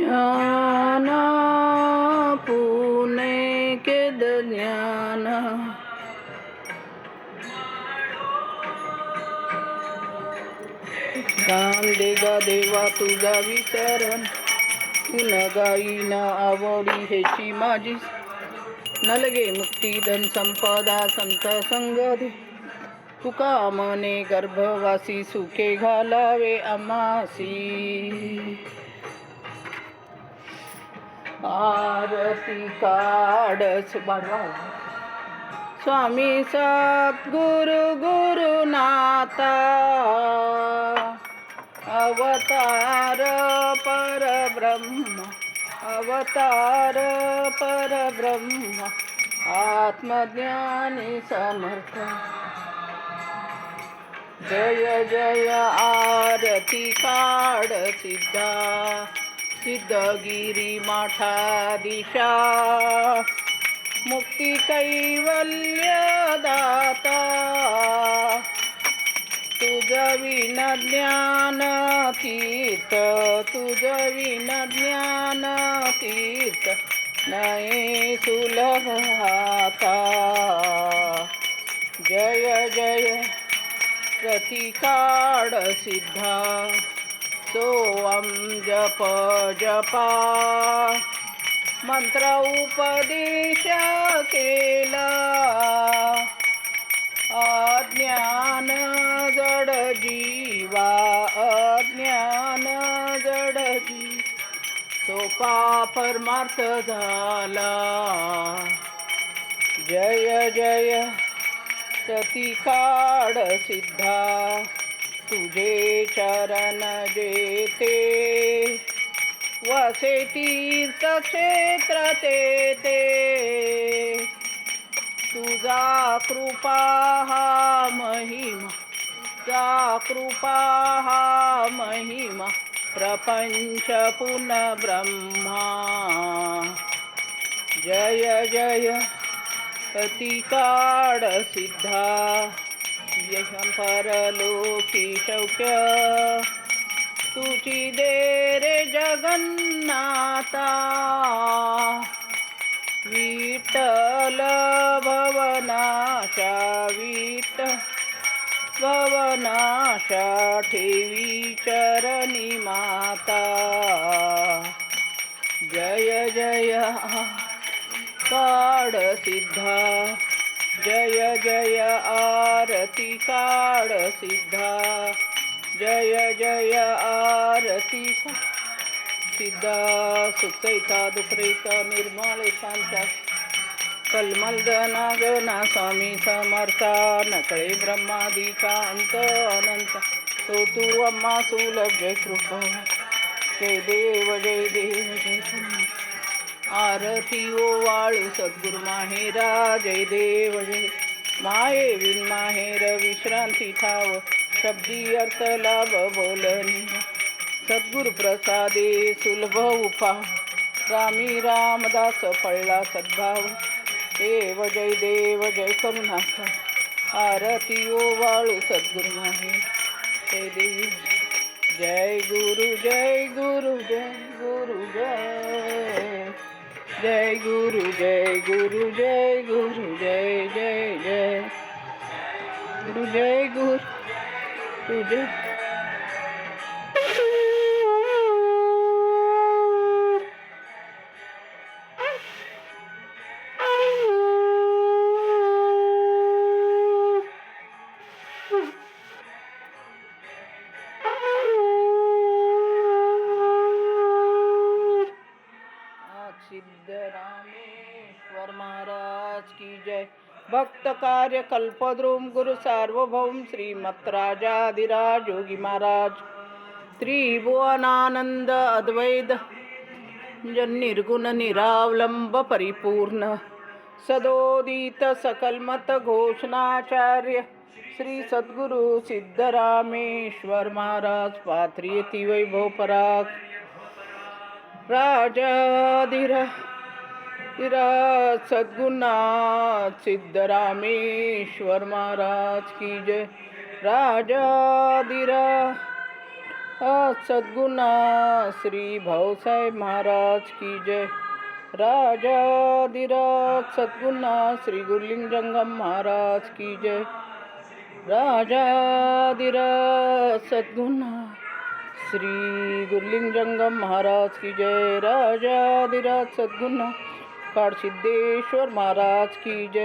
ज्ञान पुणे केद ज्ञान गान दे गा देवा तुझा विचारण तुन गाई न आवडी हेची माझी नलगे मुक्ती धन संपदा संत संग दे तुका मने गर्भवासी सुखे घालावे आमासी आरती काढस बाळवा स्वामी सद्गुरु गुरुनाथा अवतार परब्रह्म अवतार परब्रह्म आत्मज्ञानी समर्थ जय जय आरती काढ सिद्धा सिद्धगिरी माठा दिशा मुक्ती कैवल्य दाता तुझ विन ज्ञान तीर्थ तुझ विन ज्ञान तीर्थ नये सुलभ आता जय जय प्रतिकाड सिद्धा सोअम जप जपा मंत्र उपदेश केला अज्ञान जड जीवा अज्ञान जड जी सोपा परमार्थ झाला जय जय प्रतिकाड सिद्धा तुझे चरण जेते वसे तीर्थ क्षेत्र ते तुझा कृपा हा महिमा तुझा कृपा हा महिमा प्रपंच पुनः ब्रह्मा जय जय प्रतिकाड सिद्धा यशं परलोकी शौक्य तुझी दे रे जगन्नाथा विठ्ठल भवनाशा विठ्ठल भवनाशा ठेवी चरणी माता जय जय काड सिद्धा जय जय आरती काड सिद्धा जय जय आरती सिद्धा सुखैता दुखरेता निर्मल शांता कलमलदना गना स्वामी समर्था नकळे ब्रह्मादिका अंत अनंत तो तू अम्मा सुलभ जय कृपा जय देव जय देव जय आरती ओ वाळू सद्गुरु माहेरा जय देव जय माये विन माहेर विश्रांती ठाव शब्दी अर्थ लाभ बोलनी सद्गुरु प्रसादे सुलभ उपा रामी रामदास फळला सद्भाव देव जय करुणाथ आरती ओ वाळू सद्गुरु माहेर जय देव जय गुरु जय गुरु जय गुरु जय जय गुरु जय गुरु जय गुरु जय जय जय गुरु जय गुरु जय सिद्धरामेश्वर महाराज की जय भक्त कार्य कल्पद्रुम गुरु सार्वभौम श्रीमत राजाधिराज योगी महाराज त्रिभुवनानंद अद्वैत निर्गुण निरावलंब परिपूर्ण सदोदित सकलमत घोषणाचार्य श्री सद्गुरु सिद्धरामेश्वर महाराज पात्रियती वैभव पराग राजाधिराज सद्गुरुनाथ सिद्धरामेश्वर महाराज की जय राजाधिराज सद्गुणा श्री भाऊसाहेब महाराज की जय. राजाधिराज सद्गुणा श्री गुरुलिंग जंगम महाराज की जय. राजाधिराज सद्गुणा श्री गुरुलिंग जंगम महाराज की जय. राजाधिराज सद्गुणा काळसिद्धेश्वर महाराज की जय.